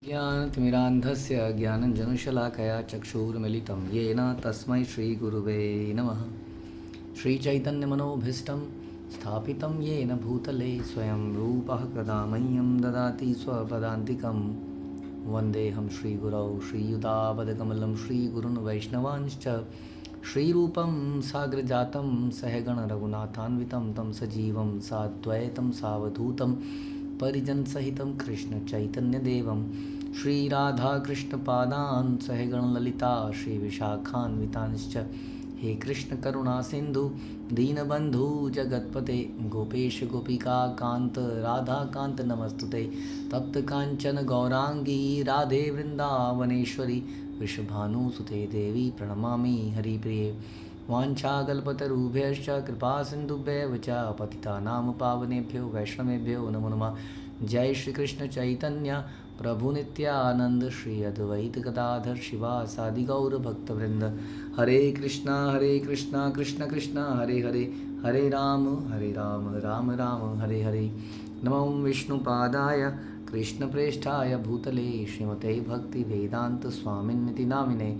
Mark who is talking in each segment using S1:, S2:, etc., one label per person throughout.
S1: ज्ञानतिमिरान्धस्य ज्ञानञ्जनशलाकया चक्षुर्मिलितं येन तस्मै श्रीगुरुवे नमः। श्रीचैतन्यमनोभीष्टं स्थापितं येन भूतले स्वयं रूपः कदा मह्यं ददाति स्वपदान्तिकं। वन्देऽहं श्रीगुरौ श्रीयुतापदकमलं श्रीगुरुन् वैष्णवांश्च श्रीरूपं साग्रजातं सहगणरघुनाथान्वितं तं सजीवं साद्वैतं सावधूतं परिजनसहितं कृष्णचैतन्यदेवं श्रीराधाकृष्णपादान् सहगणललिता श्रीविशाखान्वितांश्च। हे कृष्ण करुणा सिंधु दीनबंधु जगतपते गोपेश गोपिका कांत राधा कांत नमस्तुते। तप्त कांचन गौरांगी राधे वृंदावनेश्वरी वृषभानुसुते देवी प्रणमामि हरिप्रिये। वाञ्छाकल्पतरुभ्यश्च कृपा सिन्धुभ्यः च पतितानां पावनेभ्यो वैष्णवेभ्यो नमो नमः। जय श्री कृष्ण चैतन्य प्रभु नित्यानंद श्री अद्वैत गदाधर शिवासादि गौर भक्तवृंद। हरे कृष्णा कृष्ण कृष्ण हरे हरे, हरे राम राम राम हरे हरे। नमो विष्णुपादाय कृष्णप्रेष्ठाय भूतले श्रीमते भक्ति वेदांत स्वामिन्निति नामिने।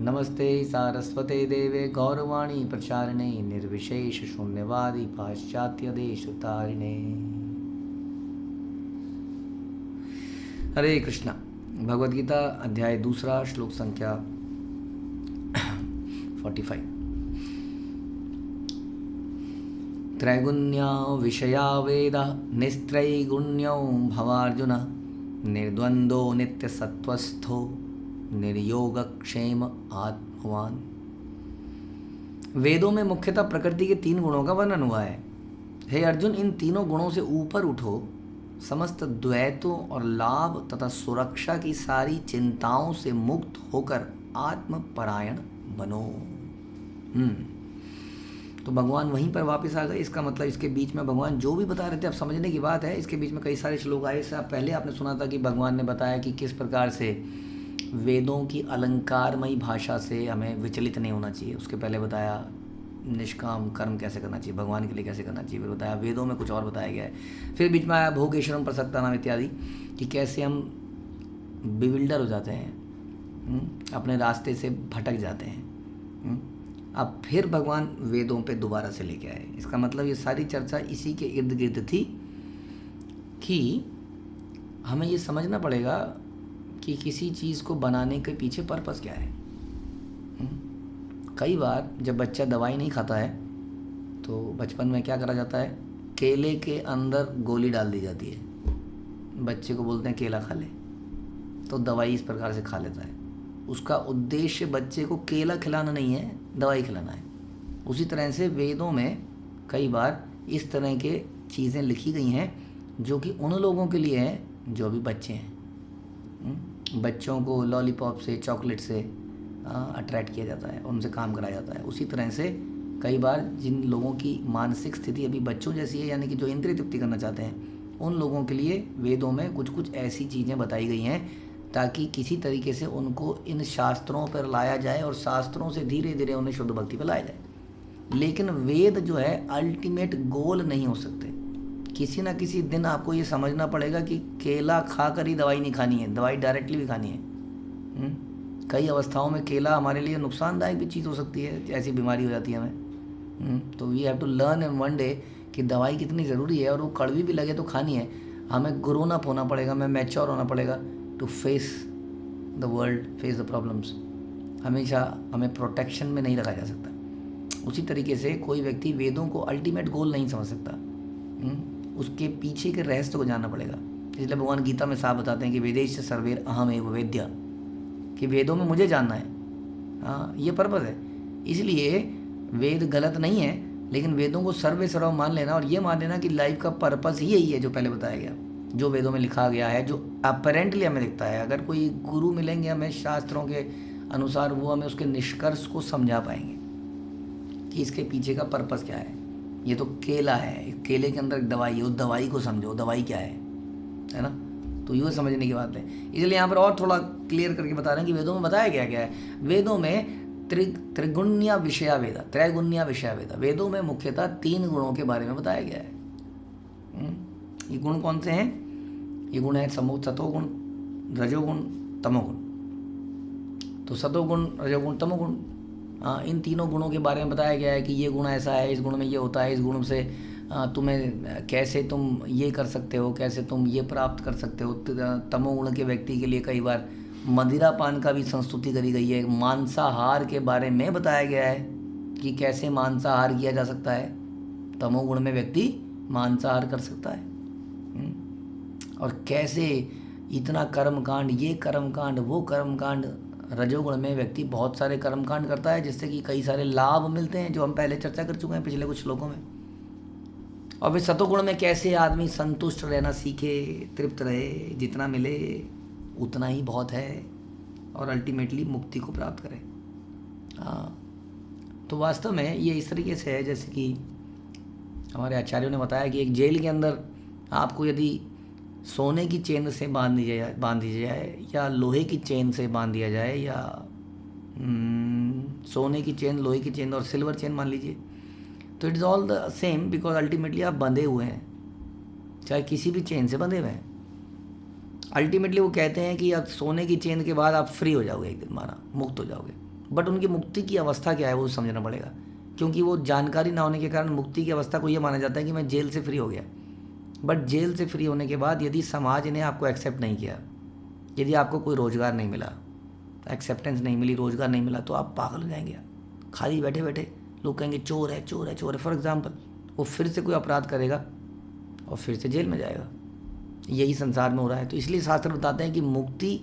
S1: नमस्ते सारस्वते देवे गौरवाणी प्रचारिणे निर्विशेष शून्यवादी पाश्चात्य देशतारिणे। हरे कृष्णा। भगवद गीता अध्याय 2 श्लोक संख्या 45। त्रैगुण्या विषया वेद निस्त्रैगुण्यो भवार्जुन निर्द्वंदो नित्यसत्वस्थो निर्योगक्षेम आत्मवान। वेदों में मुख्यतः प्रकृति के 3 गुणों का वर्णन हुआ है। हे अर्जुन, इन तीनों गुणों से ऊपर उठो, समस्त द्वैतों और लाभ तथा सुरक्षा की सारी चिंताओं से मुक्त होकर आत्मपरायण बनो। तो भगवान वहीं पर वापस आ गए। इसका मतलब इसके बीच में भगवान जो भी बता रहे थे, अब समझने की बात है, इसके बीच में कई सारे श्लोक आए। इससे पहले आपने सुना था कि भगवान ने बताया कि किस प्रकार से वेदों की अलंकारमयी भाषा से हमें विचलित नहीं होना चाहिए। उसके पहले बताया निष्काम कर्म कैसे करना चाहिए, भगवान के लिए कैसे करना चाहिए। फिर बताया वेदों में कुछ और बताया गया है। फिर बीच में आया भोगेश्वरम प्रसक्ता नाम इत्यादि, कि कैसे हम बिविल्डर हो जाते हैं, अपने रास्ते से भटक जाते हैं। अब फिर भगवान वेदों पे दोबारा से लेके आए। इसका मतलब ये सारी चर्चा इसी के इर्द गिर्द थी कि हमें ये समझना पड़ेगा कि किसी चीज़ को बनाने के पीछे पर्पस क्या है। कई बार जब बच्चा दवाई नहीं खाता है तो बचपन में क्या करा जाता है, केले के अंदर गोली डाल दी जाती है। बच्चे को बोलते हैं केला खा ले, तो दवाई इस प्रकार से खा लेता है। उसका उद्देश्य बच्चे को केला खिलाना नहीं है, दवाई खिलाना है। उसी तरह से वेदों में कई बार इस तरह के चीज़ें लिखी गई हैं जो कि उन लोगों के लिए है जो अभी बच्चे हैं। बच्चों को लॉलीपॉप से, चॉकलेट से अट्रैक्ट किया जाता है, उनसे काम कराया जाता है। उसी तरह से कई बार जिन लोगों की मानसिक स्थिति अभी बच्चों जैसी है, यानी कि जो इंद्रिय तृप्ति करना चाहते हैं, उन लोगों के लिए वेदों में कुछ कुछ ऐसी चीज़ें बताई गई हैं ताकि किसी तरीके से उनको इन शास्त्रों पर लाया जाए और शास्त्रों से धीरे धीरे उन्हें शुद्ध भक्ति पर लाया जाए। लेकिन वेद जो है अल्टीमेट गोल नहीं हो सकते। किसी ना किसी दिन आपको ये समझना पड़ेगा कि केला खा कर ही दवाई नहीं खानी है, दवाई डायरेक्टली भी खानी है। कई अवस्थाओं में केला हमारे लिए नुकसानदायक भी चीज़ हो सकती है, ऐसी बीमारी हो जाती है हमें। तो we have to learn in one day कि दवाई कितनी ज़रूरी है, और वो कड़वी भी लगे तो खानी है। हमें ग्रोन अप होना पड़ेगा, हमें मैच्योर होना पड़ेगा to face the world, face the problems. हमेशा हमें प्रोटेक्शन में नहीं रखा जा सकता। उसी तरीके से कोई व्यक्ति वेदों को अल्टीमेट गोल नहीं समझ सकता, उसके पीछे के रहस्य को जानना पड़ेगा। इसलिए भगवान गीता में साफ बताते हैं कि वेदेश सर्वेर अहम एव वेद्य, कि वेदों में मुझे जानना है। हाँ, ये पर्पस है। इसलिए वेद गलत नहीं है, लेकिन वेदों को सर्वे सर्व मान लेना और ये मान लेना कि लाइफ का पर्पस ही यही है जो पहले बताया गया, जो वेदों में लिखा गया है, जो अपरेंटली हमें दिखता है। अगर कोई गुरु मिलेंगे हमें शास्त्रों के अनुसार, वो हमें उसके निष्कर्ष को समझा पाएंगे कि इसके पीछे का पर्पस क्या है। ये तो केला है, केले के अंदर एक दवाई है, उस दवाई को समझो, दवाई क्या है ना। तो ये समझने की बात है। इसलिए यहाँ पर और थोड़ा क्लियर करके बता रहे हैं कि वेदों में बताया गया है। वेदों में त्रिगुण्या विषया वेदा, त्रैगुण्या विषया वेदा, वेदों में मुख्यतः 3 गुणों के बारे में बताया गया है। ये गुण कौन से हैं? ये गुण है सतोगुण, रजोगुण, तमोगुण। तो सतोगुण, रजोगुण, तमोगुण, इन तीनों गुणों के बारे में बताया गया है कि ये गुण ऐसा है, इस गुण में ये होता है, इस गुण से तुम्हें कैसे तुम ये कर सकते हो, कैसे तुम ये प्राप्त कर सकते हो। तमोगुण के व्यक्ति के लिए कई बार मदिरा पान का भी संस्तुति करी गई है। मांसाहार के बारे में बताया गया है कि कैसे मांसाहार किया जा सकता है। तमोगुण में व्यक्ति मांसाहार कर सकता है, और कैसे इतना कर्मकांड, ये कर्मकांड, वो कर्मकांड। रजोगुण में व्यक्ति बहुत सारे कर्मकांड करता है जिससे कि कई सारे लाभ मिलते हैं, जो हम पहले चर्चा कर चुके हैं पिछले कुछ श्लोकों में। और फिर सतोगुण में कैसे आदमी संतुष्ट रहना सीखे, तृप्त रहे, जितना मिले उतना ही बहुत है, और अल्टीमेटली मुक्ति को प्राप्त करे। तो वास्तव में ये इस तरीके से है जैसे कि हमारे आचार्यों ने बताया कि एक जेल के अंदर आपको यदि सोने की चेन से बांध दिया जाए या लोहे की चेन से बांध दिया जाए, या सोने की चेन, लोहे की चेन और सिल्वर चेन मान लीजिए, तो it is all the same, because ultimately आप बंधे हुए हैं, चाहे किसी भी चेन से बंधे हुए हैं। अल्टीमेटली वो कहते हैं कि अब सोने की चेन के बाद आप फ्री हो जाओगे, एक दिन माना मुक्त हो जाओगे। बट उनकी मुक्ति की अवस्था क्या है वो समझना पड़ेगा, क्योंकि वो जानकारी ना होने के कारण मुक्ति की अवस्था को ये माना जाता है कि मैं जेल से फ्री हो गया। बट जेल से फ्री होने के बाद यदि समाज ने आपको एक्सेप्ट नहीं किया, यदि आपको कोई रोज़गार नहीं मिला, एक्सेप्टेंस नहीं मिली, रोज़गार नहीं मिला, तो आप पागल हो जाएंगे। खाली बैठे बैठे लोग कहेंगे चोर है, चोर है, चोर है। फॉर एग्जाम्पल, वो फिर से कोई अपराध करेगा और फिर से जेल में जाएगा। यही संसार में हो रहा है। तो इसलिए शास्त्र बताते हैं कि मुक्ति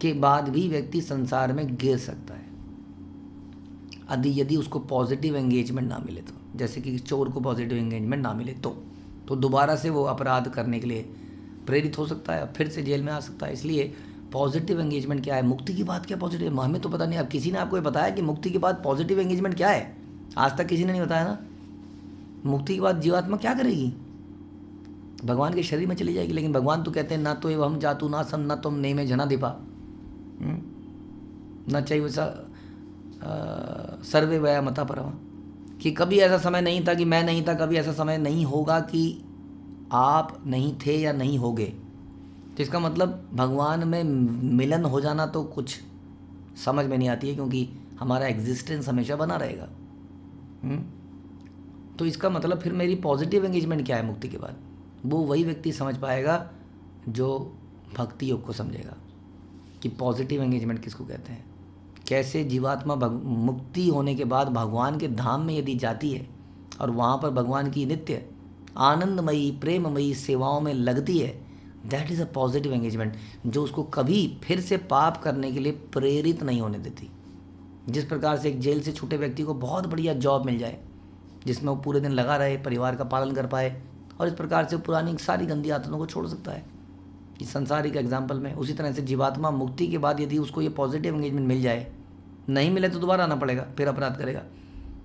S1: के बाद भी व्यक्ति संसार में गिर सकता है यदि उसको पॉजिटिव एंगेजमेंट ना मिले तो। जैसे कि चोर को पॉजिटिव एंगेजमेंट ना मिले तो दोबारा से वो अपराध करने के लिए प्रेरित हो सकता है, फिर से जेल में आ सकता है। इसलिए पॉजिटिव एंगेजमेंट क्या है, मुक्ति की बात क्या पॉजिटिव है, हमें तो पता नहीं। अब किसी ने आपको ये बताया कि मुक्ति के बाद पॉजिटिव एंगेजमेंट क्या है? आज तक किसी ने नहीं बताया ना। मुक्ति के बाद जीवात्मा क्या करेगी? भगवान के शरीर में चली जाएगी। लेकिन भगवान तो कहते हैं ना तो एवं हम जातु ना सम न तुम ने में जना दीपा न चाहिए वैसा सर्वे वया मता परमा, कि कभी ऐसा समय नहीं था कि मैं नहीं था, कभी ऐसा समय नहीं होगा कि आप नहीं थे या नहीं होगे। तो इसका मतलब भगवान में मिलन हो जाना तो कुछ समझ में नहीं आती है, क्योंकि हमारा एग्जिस्टेंस हमेशा बना रहेगा। तो इसका मतलब फिर मेरी पॉजिटिव एंगेजमेंट क्या है मुक्ति के बाद? वो वही व्यक्ति समझ पाएगा जो भक्ति योग को समझेगा कि पॉजिटिव एंगेजमेंट किसको कहते हैं। कैसे जीवात्मा मुक्ति होने के बाद भगवान के धाम में यदि जाती है और वहाँ पर भगवान की नित्य आनंदमयी प्रेममयी सेवाओं में लगती है, that is a positive engagement, जो उसको कभी फिर से पाप करने के लिए प्रेरित नहीं होने देती। जिस प्रकार से एक जेल से छूटे व्यक्ति को बहुत बढ़िया जॉब मिल जाए जिसमें वो पूरे दिन लगा रहे, परिवार का पालन कर पाए, और इस प्रकार से पुरानी सारी गंदी आदतों को छोड़ सकता है। इस संसारिक एग्जाम्पल में उसी तरह से जीवात्मा मुक्ति के बाद यदि उसको ये पॉजिटिव एंगेजमेंट मिल जाए, नहीं मिले तो दोबारा आना पड़ेगा, फिर अपराध करेगा।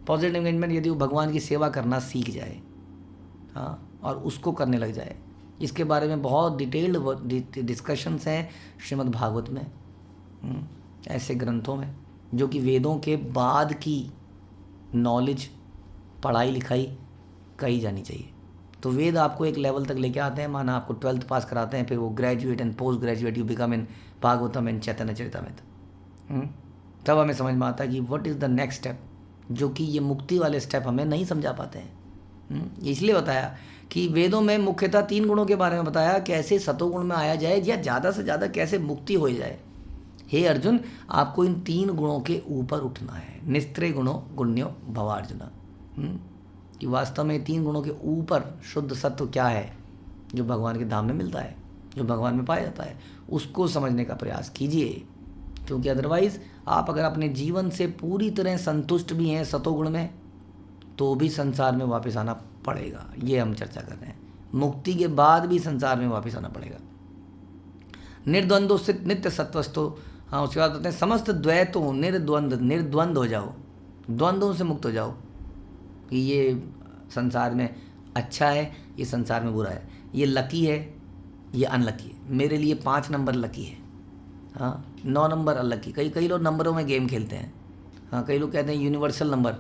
S1: पॉजिटिव एंगेजमेंट यदि वो भगवान की सेवा करना सीख जाए, हाँ, और उसको करने लग जाए। इसके बारे में बहुत डिटेल्ड डिस्कशंस हैं श्रीमद् भागवत में, ऐसे ग्रंथों में, जो कि वेदों के बाद की नॉलेज, पढ़ाई लिखाई कही जानी चाहिए। तो वेद आपको एक लेवल तक लेके आते हैं, माना आपको 12th पास कराते हैं, फिर वो graduate and post graduate you become in Bhagavatam and Chaitanya Charitamrita. तब हमें समझ में आता है कि what is the next step, जो कि ये मुक्ति वाले स्टेप हमें नहीं समझा पाते हैं। इसलिए बताया कि वेदों में मुख्यतः 3 गुणों के बारे में बताया, कैसे सतोगुण में आया जाए या ज़्यादा से ज़्यादा कैसे मुक्ति हो जाए। हे अर्जुन, आपको इन 3 गुणों के ऊपर उठना है। निस्त्रे गुणों गुण्यो भवार्जुन, कि वास्तव में 3 गुणों के ऊपर शुद्ध सत्व क्या है जो भगवान के धाम में मिलता है, जो भगवान में पाया जाता है, उसको समझने का प्रयास कीजिए। क्योंकि अदरवाइज़ आप अगर अपने जीवन से पूरी तरह संतुष्ट भी हैं सतोगुण में, तो भी संसार में वापस आना पड़ेगा। ये हम चर्चा कर रहे हैं, मुक्ति के बाद भी संसार में वापस आना पड़ेगा। निर्द्वंद्व से नित्य सत्वस्तो, हाँ, उसके बाद कहते हैं समस्त द्वैतों निर्द्वंद हो जाओ, द्वंद्वों से मुक्त हो जाओ, कि ये संसार में अच्छा है, ये संसार में बुरा है, ये लकी है, ये अनलकी है। मेरे लिए 5 नंबर लकी है, हाँ, 9 नंबर अनलकी। कई लोग नंबरों में गेम खेलते हैं, हाँ, कई लोग कहते हैं यूनिवर्सल नंबर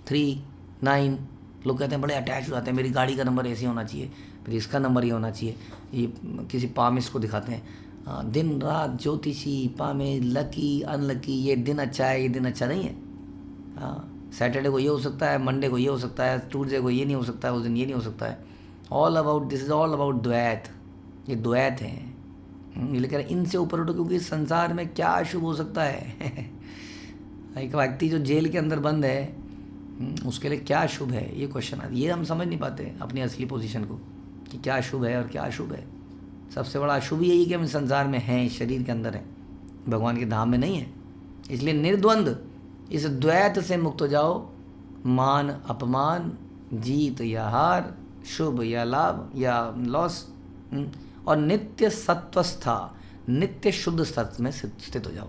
S1: 3, 9, लोग कहते हैं बड़े अटैच हो जाते हैं, मेरी गाड़ी का नंबर ऐसे होना चाहिए, फिर इसका नंबर ये होना चाहिए, ये किसी पामिस्ट को दिखाते हैं, हाँ, दिन रात ज्योतिषी पामे लकी अनलकी, ये दिन अच्छा है ये दिन अच्छा नहीं है। हाँ, सैटरडे को ये हो सकता है, मंडे को ये हो सकता है, ट्यूसडे को ये नहीं हो सकता है, उस दिन ये नहीं हो सकता है। All about this is all about द्वैत, ये द्वैत हैं। ये लेकिन इनसे ऊपर उठो, क्योंकि इस संसार में क्या शुभ हो सकता है। एक व्यक्ति जो जेल के अंदर बंद है, उसके लिए क्या शुभ है, ये क्वेश्चन आता है। ये हम समझ नहीं पाते अपनी असली पोजीशन को, कि क्या शुभ है और क्या अशुभ है। सबसे बड़ा अशुभ यही कि हम इस संसार में हैं, इस शरीर के अंदर हैं, भगवान के धाम में नहीं है। इसलिए निर्द्वंद इस द्वैत से मुक्त हो जाओ। मान अपमान, जीत या हार, शुभ या लाभ या लॉस, और नित्य सत्वस्था, नित्य शुद्ध सत्व में स्थित हो जाओ।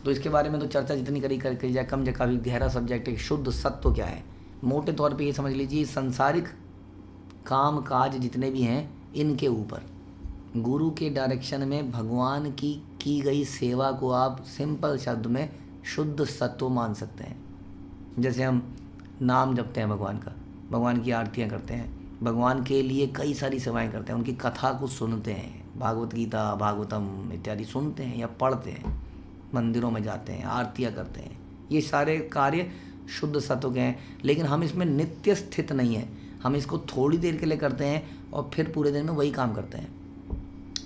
S1: तो इसके बारे में तो चर्चा जितनी करी जाए कम, जगह काफ़ी गहरा सब्जेक्ट है। शुद्ध सत्व क्या है? मोटे तौर पे ये समझ लीजिए, सांसारिक काम काज जितने भी हैं इनके ऊपर गुरु के डायरेक्शन में भगवान की गई सेवा को आप सिंपल शब्द में शुद्ध सत्व मान सकते हैं। जैसे हम नाम जपते हैं भगवान का, भगवान की आरतियाँ करते हैं, भगवान के लिए कई सारी सेवाएं करते हैं, उनकी कथा को सुनते हैं, भागवत गीता भागवतम इत्यादि सुनते हैं या पढ़ते हैं, मंदिरों में जाते हैं, आरतियाँ करते हैं, ये सारे कार्य शुद्ध सत्व के हैं। लेकिन हम इसमें नित्य स्थित नहीं है, हम इसको थोड़ी देर के लिए करते हैं और फिर पूरे दिन में वही काम करते हैं।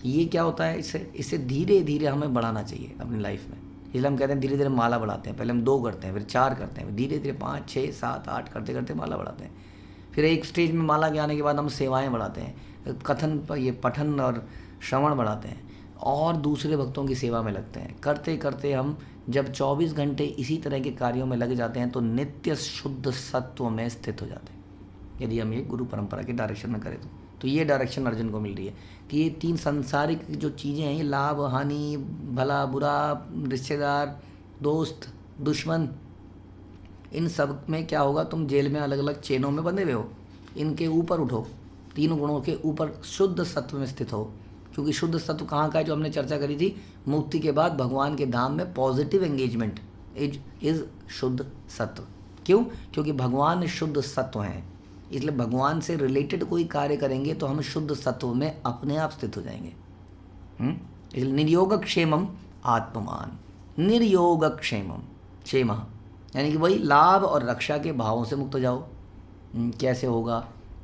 S1: ये क्या होता है, इससे धीरे धीरे हमें बढ़ाना चाहिए अपनी लाइफ में। इसलिए हम कहते हैं धीरे धीरे माला बढ़ाते हैं। पहले हम 2 करते हैं, फिर 4 करते हैं, फिर धीरे धीरे 5 6 7 8 करते करते माला बढ़ाते हैं। फिर एक स्टेज में माला के आने के बाद हम सेवाएं बढ़ाते हैं, कथन पर ये पठन और श्रवण बढ़ाते हैं और दूसरे भक्तों की सेवा में लगते हैं। करते करते हम जब 24 घंटे इसी तरह के कार्यों में लग जाते हैं तो नित्य शुद्ध सत्व में स्थित हो जाते हैं, यदि हम ये गुरु परंपरा के डायरेक्शन में करें तो ये डायरेक्शन अर्जुन को मिल रही है कि ये 3 सांसारिक जो चीज़ें हैं, ये लाभ हानि, भला बुरा, रिश्तेदार, दोस्त, दुश्मन, इन सब में क्या होगा, तुम जेल में अलग अलग चेनों में बंधे हुए हो, इनके ऊपर उठो, 3 गुणों के ऊपर शुद्ध सत्व में स्थित हो। क्योंकि शुद्ध सत्व कहाँ का है, जो हमने चर्चा करी थी, मुक्ति के बाद भगवान के धाम में पॉजिटिव एंगेजमेंट इज शुद्ध सत्व। क्यों? क्योंकि भगवान शुद्ध सत्व हैं, इसलिए भगवान से रिलेटेड कोई कार्य करेंगे तो हम शुद्ध सत्व में अपने आप स्थित हो जाएंगे। इसलिए निर्योगक्षेमम आत्ममान, निर्योगक्षेमम क्षेम, यानी कि वही लाभ और रक्षा के भावों से मुक्त हो जाओ। कैसे होगा?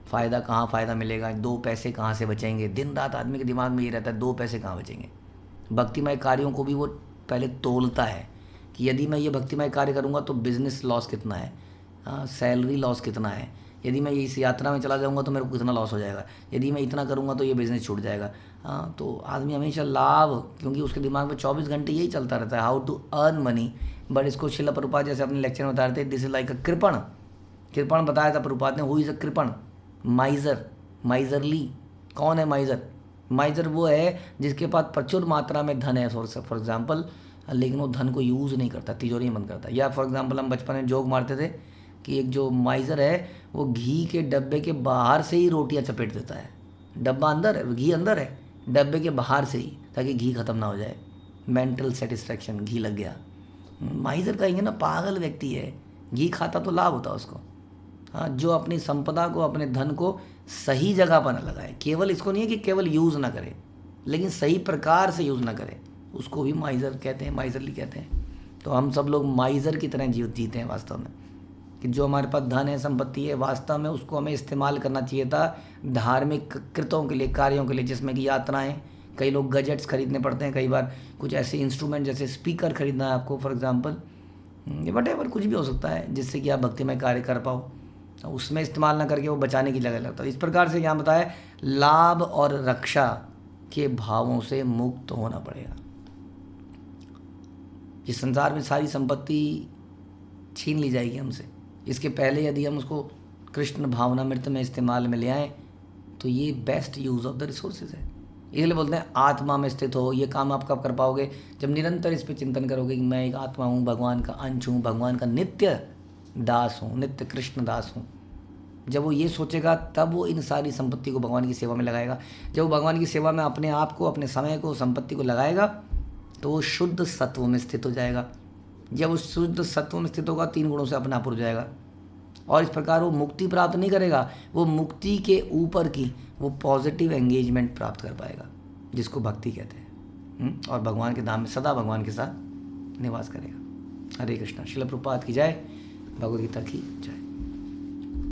S1: फ़ायदा कहाँ फ़ायदा मिलेगा, 2 पैसे कहाँ से बचेंगे? दिन रात आदमी के दिमाग में ये रहता है 2 पैसे कहाँ बचेंगे। भक्तिमय कार्यों को भी वो पहले तोलता है कि यदि मैं ये भक्तिमय कार्य करूँगा तो बिज़नेस लॉस कितना है, सैलरी लॉस कितना है, यदि मैं इस यात्रा में चला जाऊँगा तो मेरे को कितना लॉस हो जाएगा, यदि मैं इतना करूँगा तो ये बिज़नेस छूट जाएगा। तो आदमी हमेशा लाभ, क्योंकि उसके दिमाग में 24 घंटे यही चलता रहता है, how to earn money. But इसको शिला प्रभुपाद जैसे अपने लेक्चर में बता रहे थे, दिस इज लाइक अ कृपण बताया था प्रभुपाद ने। हु इज़ अ कृपण? Miser, miserly. कौन है माइजर? माइजर वो है जिसके पास प्रचुर मात्रा में धन है फॉर एग्जाम्पल, लेकिन वो धन को यूज़ नहीं करता, तिजोरी में बंद करता। या फॉर एग्जाम्पल हम बचपन में जोक मारते थे कि एक जो माइजर है वो घी के डब्बे के बाहर से ही रोटियां चपेट देता है। डब्बा अंदर है, घी अंदर है, डब्बे के बाहर से ही, ताकि घी खत्म ना हो जाए। मेंटल सेटिस्फैक्शन, घी लग गया। माइजर कहेंगे ना, पागल व्यक्ति है। घी खाता तो लाभ होता उसको। हाँ, जो अपनी संपदा को, अपने धन को सही जगह पर न लगाए, केवल इसको नहीं है कि केवल यूज़ ना करे, लेकिन सही प्रकार से यूज़ ना करे, उसको भी माइजर कहते हैं, माइजरली कहते हैं। तो हम सब लोग माइजर की तरह जीते हैं वास्तव में, कि जो हमारे पास धन है, संपत्ति है, वास्तव में उसको हमें इस्तेमाल करना चाहिए था धार्मिक कृतों के लिए, कार्यों के लिए, जिसमें कि यात्राएं, कई लोग गजेट्स खरीदने पड़ते हैं, कई बार कुछ ऐसे इंस्ट्रूमेंट जैसे स्पीकर खरीदना है आपको फॉर एग्जांपल, वटेवर कुछ भी हो सकता है जिससे कि आप भक्तिमय कार्य कर पाओ, उसमें इस्तेमाल ना करके वो बचाने की जगह लगता है। इस प्रकार से यहाँ बताया, लाभ और रक्षा के भावों से मुक्त होना पड़ेगा। इस संसार में सारी संपत्ति छीन ली जाएगी हमसे, इसके पहले यदि हम उसको कृष्ण भावनामृत में इस्तेमाल में ले आएँ तो ये best use of the resources है। इसलिए बोलते हैं आत्मा में स्थित हो। ये काम आप कब कर पाओगे? जब निरंतर इस पर चिंतन करोगे कि मैं एक आत्मा हूँ, भगवान का अंश हूँ, भगवान का नित्य दास हूँ, नित्य कृष्ण दास हूँ। जब वो ये सोचेगा तब वो इन सारी संपत्ति को भगवान की सेवा में लगाएगा। जब वो भगवान की सेवा में अपने आप को, अपने समय को, संपत्ति को लगाएगा तो वो शुद्ध सत्व में स्थित हो जाएगा। जब उस शुद्ध सत्व में स्थित होगा 3 गुणों से अपने आप उड़ जाएगा और इस प्रकार वो मुक्ति प्राप्त नहीं करेगा, वो मुक्ति के ऊपर की वो पॉजिटिव एंगेजमेंट प्राप्त कर पाएगा। जिसको भक्ति कहते हैं, और भगवान के धाम में सदा भगवान के साथ निवास करेगा। हरे कृष्णा। श्रील प्रभुपाद की जय, भगवद गीता की जय।